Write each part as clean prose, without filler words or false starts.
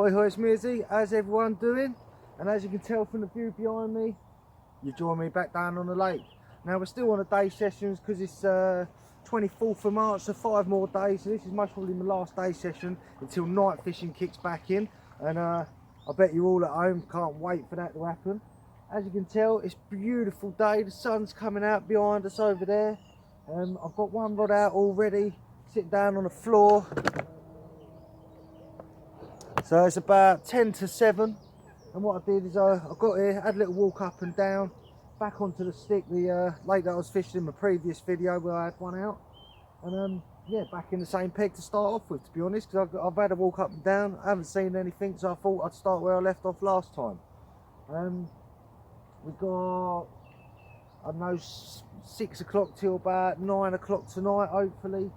Hoi hoi, it's Mizzy. How's everyone doing? And as you can tell from the view behind me, you join me back down on the lake. Now we're still on the day sessions because it's 24th of March, so 5 more days. So this is most probably my last day session until night fishing kicks back in. And I bet you all at home can't wait for that to happen. As you can tell, it's a beautiful day. The sun's coming out behind us over there. I've got one rod out already, sitting down on the floor. So it's about 10 to 7, and what I did is I got here, had a little walk up and down, back onto the stick, the lake that I was fishing in my previous video where I had one out, and yeah, back in the same peg to start off with, to be honest, because I've had a walk up and down, I haven't seen anything, so I thought I'd start where I left off last time. We've got, I don't know, 6 o'clock till about 9 o'clock tonight, hopefully.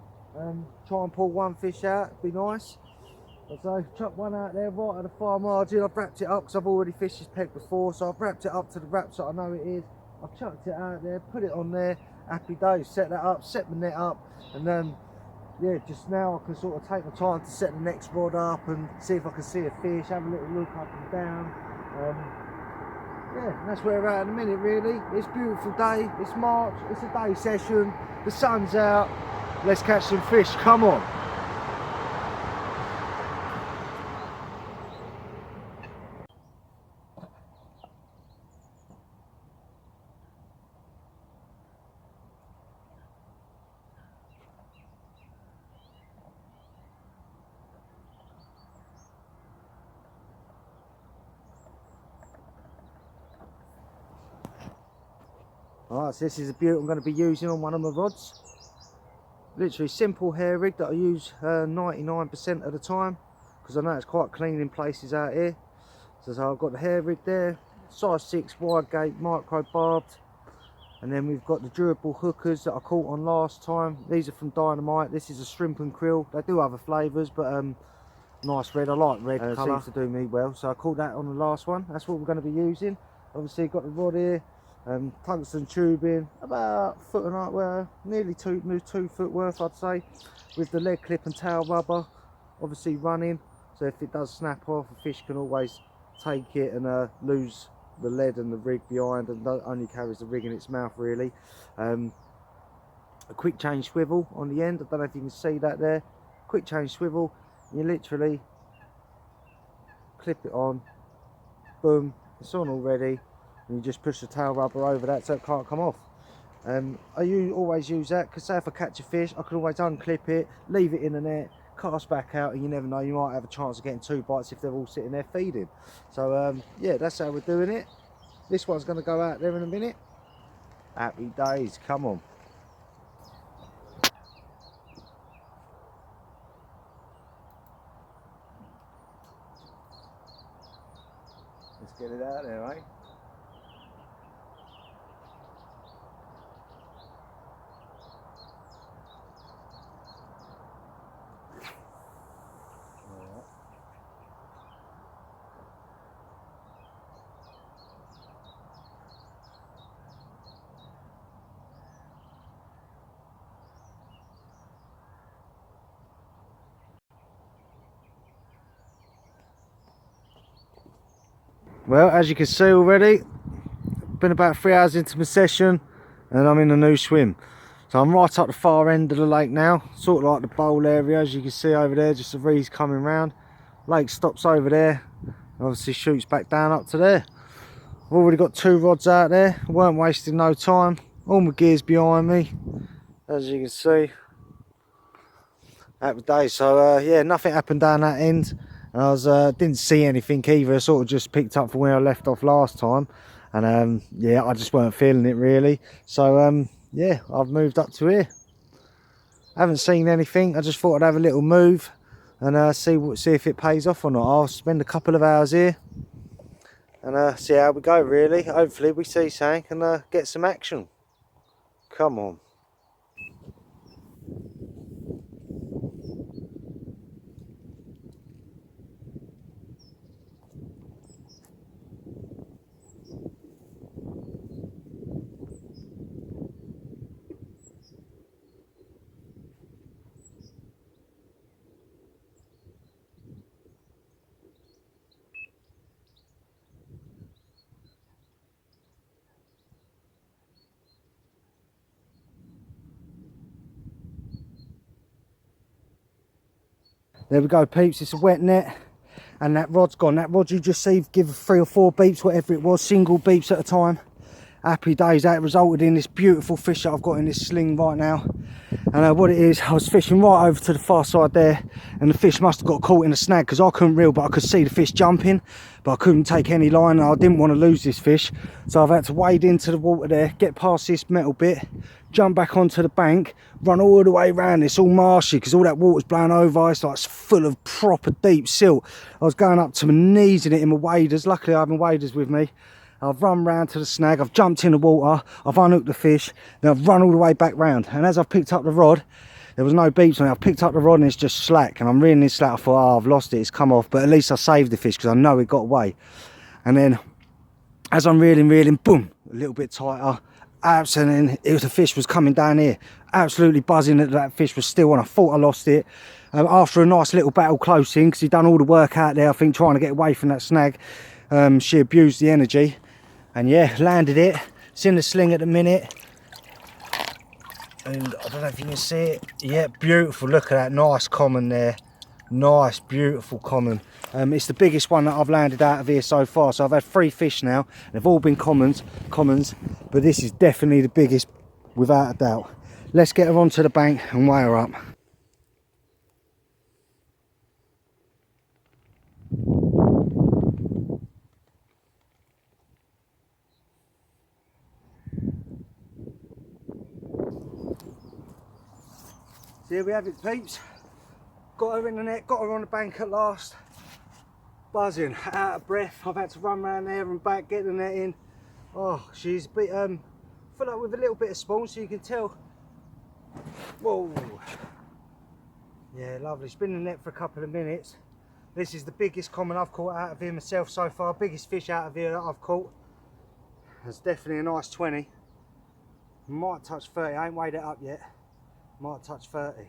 Try and pull one fish out, it'd be nice. So chuck one out there right at the far margin. I've wrapped it up because I've already fished this peg before, so I've wrapped it up to the wraps that I know it is. I've chucked it out there, put it on there, happy days, set that up, set the net up, and yeah, just now I can sort of take my time to set the next rod up and see if I can see a fish, have a little look up and down. Yeah, that's where we're at in a minute really. It's a beautiful day, it's March, it's a day session, the sun's out, let's catch some fish, come on. Alright, so this is a beaut I'm going to be using on one of my rods. Literally simple hair rig that I use 99% of the time, because I know it's quite clean in places out here. So I've got the hair rig there, size 6 wide gate micro barbed, and then we've got the durable hookers that I caught on last time. These are from Dynamite. This is a shrimp and krill. They do other flavours, but nice red. I like red colour, seems to do me well. So I caught that on the last one. That's what we're going to be using. Obviously got the rod here. Tungsten tubing, about a foot and a half, well, nearly 2 foot worth I'd say, with the lead clip and tail rubber obviously running, so if it does snap off, a fish can always take it and lose the lead and the rig behind, and only carries the rig in its mouth really. A quick change swivel on the end, I don't know if you can see that there, quick change swivel, you literally clip it on, boom, it's on already. And you just push the tail rubber over that so it can't come off. I always use that because say if I catch a fish, I can always unclip it, leave it in the net, cast back out, and you never know, you might have a chance of getting 2 bites if they're all sitting there feeding. So yeah, that's how we're doing it. This one's going to go out there in a minute. Happy days, come on. Let's get it out there, eh? Well, as you can see already, been about 3 hours into my session and I'm in a new swim. So I'm right up the far end of the lake now, sort of like the bowl area, as you can see over there, just a breeze coming round. Lake stops over there, obviously shoots back down up to there. I've already got 2 rods out there, weren't wasting no time. All my gear's behind me, as you can see. Happy day. So yeah, nothing happened down that end. And I didn't see anything either, sort of just picked up from where I left off last time, and yeah, I just weren't feeling it really, so yeah, I've moved up to here. Haven't seen anything, I just thought I'd have a little move and see if it pays off or not. I'll spend a couple of hours here and see how we go really. Hopefully we see something and get some action. Come on. There we go, peeps, it's a wet net. And that rod's gone. That rod you just see, give 3 or 4 beeps, whatever it was, single beeps at a time. Happy days. That resulted in this beautiful fish that I've got in this sling right now. And what it is, I was fishing right over to the far side there, and the fish must have got caught in a snag because I couldn't reel, but I could see the fish jumping, but I couldn't take any line, and I didn't want to lose this fish. So I've had to wade into the water there, get past this metal bit, jump back onto the bank, run all the way around. It's all marshy because all that water's blown over. It's like full of proper deep silt. I was going up to my knees in it in my waders. Luckily I have my waders with me. I've run round to the snag, I've jumped in the water, I've unhooked the fish, then I've run all the way back round. And as I've picked up the rod, there was no beeps on it. I've picked up the rod and it's just slack, and I'm reeling this slack. I thought, oh, I've lost it, it's come off, but at least I saved the fish because I know it got away. And then as I'm reeling, boom, a little bit tighter, and then the fish was coming down here, absolutely buzzing that that fish was still on. I thought I lost it. After a nice little battle close in, because he'd done all the work out there, I think, trying to get away from that snag, she abused the energy. And yeah, landed it. It's in the sling at the minute. And I don't know if you can see it. Yeah, beautiful. Look at that. Nice common there. Nice, beautiful common. It's the biggest one that I've landed out of here so far. So I've had 3 fish now. They've all been commons. But this is definitely the biggest, without a doubt. Let's get her onto the bank and weigh her up. So here we have it, peeps. Got her in the net, got her on the bank at last. Buzzing, out of breath. I've had to run around there and back, get the net in. Oh, she's a bit, full up with a little bit of spawn, so you can tell. Whoa. Yeah, lovely. She's been in the net for a couple of minutes. This is the biggest common I've caught out of here myself so far. Biggest fish out of here that I've caught. It's definitely a nice 20. Might touch 30, I ain't weighed it up yet. Might touch 30.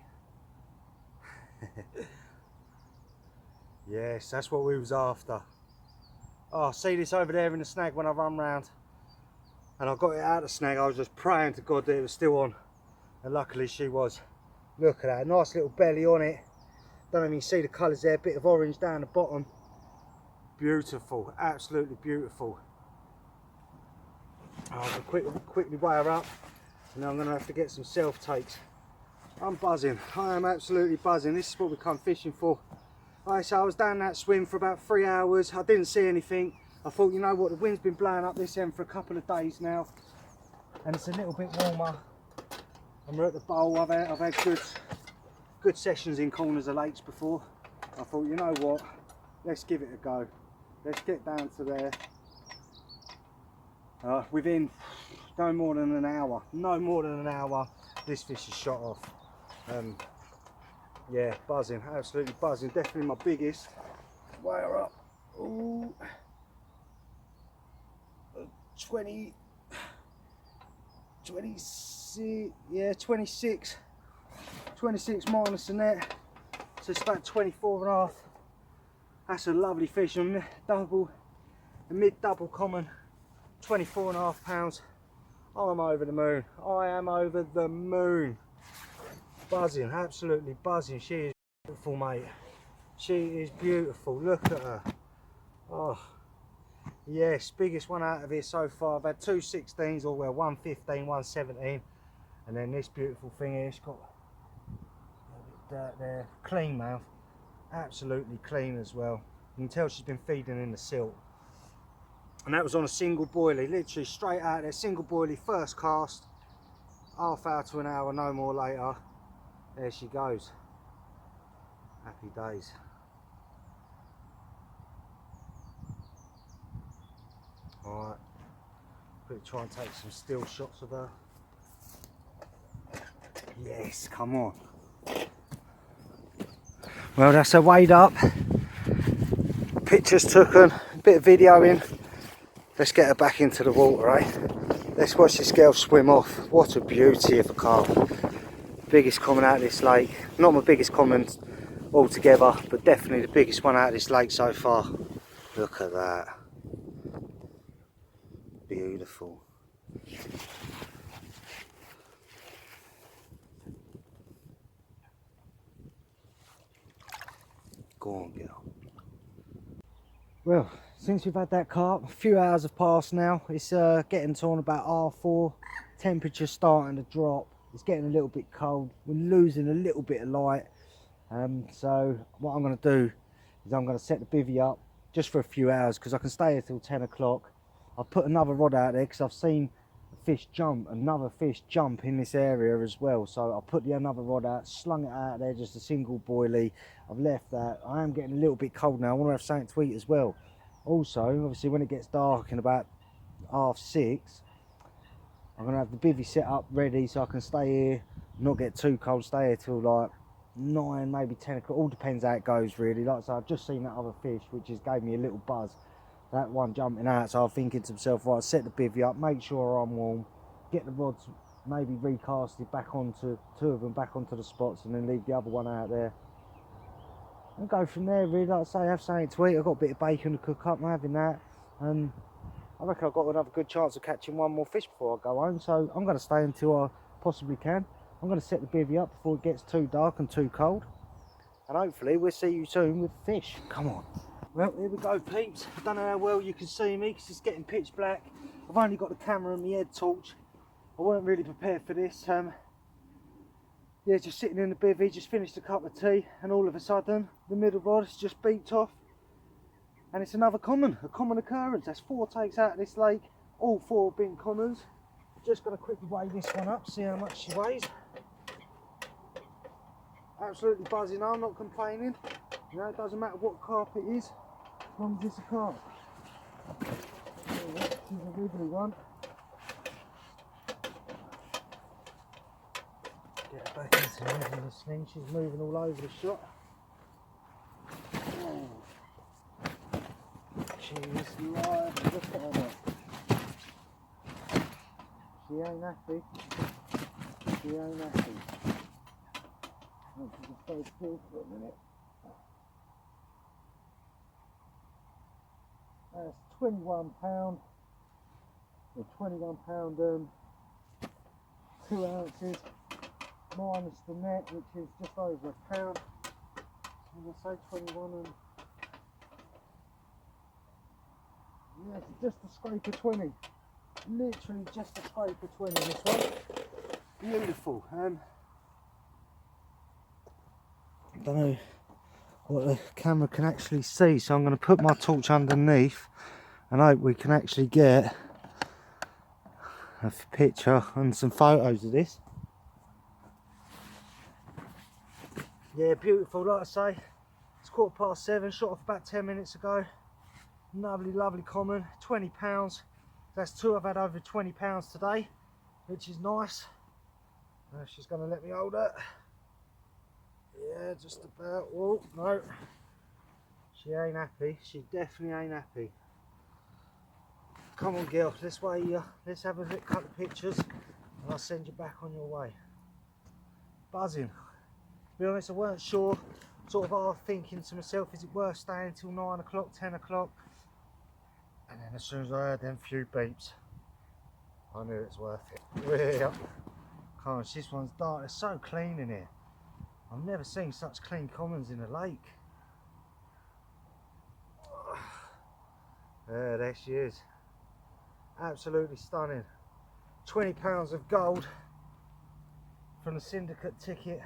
Yes, that's what we was after. Oh, see this over there in the snag when I run round. And I got it out of the snag, I was just praying to God that it was still on. And luckily she was. Look at that, nice little belly on it. Don't know if you can see the colours there, a bit of orange down the bottom. Beautiful, absolutely beautiful. I'll quickly weigh her up, and then I'm going to have to get some self takes. I'm buzzing, I am absolutely buzzing. This is what we come fishing for. So I was down that swim for about 3 hours. I didn't see anything. I thought, you know what, the wind's been blowing up this end for a couple of days now, and it's a little bit warmer. And we're at the bowl. I've had good sessions in corners of lakes before. I thought, you know what, let's give it a go. Let's get down to there. Within no more than an hour, this fish is shot off. Yeah, buzzing, absolutely buzzing. Definitely my biggest. Weigh her up. Ooh. 26, yeah, 26 minus the net, so it's about 24.5. That's a lovely fish, a mid-double common, 24.5 pounds. I'm over the moon. I am over the moon. Buzzing, absolutely buzzing. She is beautiful, mate. She is beautiful. Look at her. Oh, yes, biggest one out of here so far. I've had 2 16s, or well, 1 15, 1 17, and then this beautiful thing here. It's got a bit of dirt there. Clean mouth, absolutely clean as well. You can tell she's been feeding in the silt. And that was on a single boilie, literally straight out there, single boilie, first cast, half hour to an hour, no more later. There she goes. Happy days. Alright, quickly try and take some still shots of her. Yes, come on. Well, that's her weighed up. Pictures taken, a bit of videoing. Let's get her back into the water, eh? Let's watch this girl swim off. What a beauty of a carp. Biggest common out of this lake. Not my biggest common altogether, but definitely the biggest one out of this lake so far. Look at that. Beautiful. Go on, girl. Well, since we've had that carp, a few hours have passed now. It's getting to on about 4:30. Temperature's starting to drop. It's getting a little bit cold. We're losing a little bit of light. So what I'm going to do is I'm going to set the bivvy up just for a few hours because I can stay here till 10 o'clock. I've put another rod out there because I've seen another fish jump in this area as well. So I'll put another rod out, slung it out there, just a single boilie. I've left that. I am getting a little bit cold now. I want to have something to eat as well. Also, obviously when it gets dark in about 6:30, I'm going to have the bivvy set up ready so I can stay here, not get too cold, stay here till like 9, maybe 10 o'clock. All depends how it goes really. Like I said, I've just seen that other fish which has gave me a little buzz. That one jumping out, so I'm thinking to myself, right, set the bivvy up, make sure I'm warm, get the rods maybe recasted back onto, 2 of them back onto the spots, and then leave the other one out there. And go from there really. Like I say, have something to eat. I've got a bit of bacon to cook up, I'm having that. And I reckon I've got another good chance of catching one more fish before I go home, so I'm going to stay until I possibly can. I'm going to set the bivvy up before it gets too dark and too cold. And hopefully we'll see you soon with fish. Come on. Well, here we go, peeps. I don't know how well you can see me because it's getting pitch black. I've only got the camera and my head torch. I weren't really prepared for this. Yeah, just sitting in the bivvy, just finished a cup of tea, and all of a sudden, the middle rod has just beeped off. And it's a common occurrence. That's 4 takes out of this lake. All 4 have been commons. Just going to quickly weigh this one up, see how much she weighs. Absolutely buzzing, I'm not complaining. You know, it doesn't matter what carp it is, as long as it's a carp. This is a wiggly one. Get her back into the middle of the sling, she's moving all over the shot. Oh. She's live, look at her. She ain't happy. She ain't happy. I'll just stay still for a minute. That's 21 pound, or 21 pound 2 ounces, minus the net, which is just over a pound. So I say 21 and yes, just a scrape of 20. Literally just a scrape of 20 this one. Beautiful. I don't know what the camera can actually see, so I'm going to put my torch underneath and hope we can actually get a picture and some photos of this. Yeah, beautiful. Like I say, it's 7:15, shot off about 10 minutes ago. Lovely common, 20 pounds. That's 2 I've had over 20 pounds today, which is nice. She's going to let me hold her. Yeah, just about. Oh, no. She ain't happy. She definitely ain't happy. Come on, girl. Let's weigh you. Let's have a couple of pictures and I'll send you back on your way. Buzzing. To be honest, I weren't sure. Sort of half thinking to myself, is it worth staying till 9 o'clock, 10 o'clock? And then as soon as I heard them few beeps, I knew it's worth it. Yeah. Gosh, this one's dark. It's so clean in here. I've never seen such clean commons in a lake. There she is. Absolutely stunning. 20 pounds of gold from the syndicate ticket.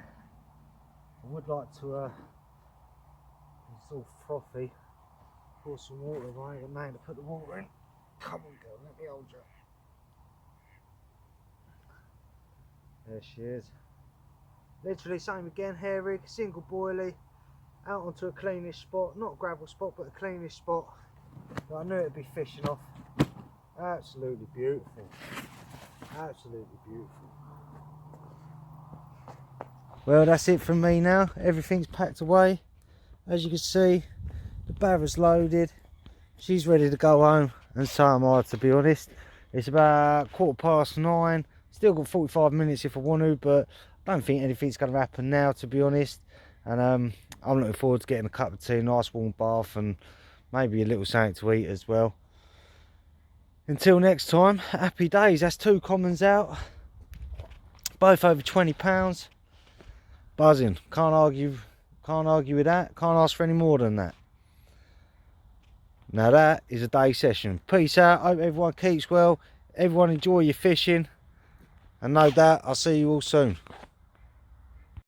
I would like to, it's all frothy. Pour some water, I ain't got nothing to put the water in. Come on, girl, let me hold you. There she is. Literally same again, hair rig, single boilie, out onto a cleanish spot, not a gravel spot but a cleanish spot that I knew it'd be fishing off. Absolutely beautiful. Absolutely beautiful. Well, that's it from me now. Everything's packed away. As you can see, the barrel's loaded. She's ready to go home, and so am I, to be honest. It's about 9:15. Still got 45 minutes if I want to, but I don't think anything's going to happen now, to be honest. And I'm looking forward to getting a cup of tea, a nice warm bath, and maybe a little something to eat as well. Until next time, happy days. That's 2 commons out, both over 20 pounds. Buzzing. Can't argue Can't argue with that. Can't ask for any more than that. Now that is a day session. Peace out. Hope everyone keeps well. Everyone enjoy your fishing. And no doubt I'll see you all soon.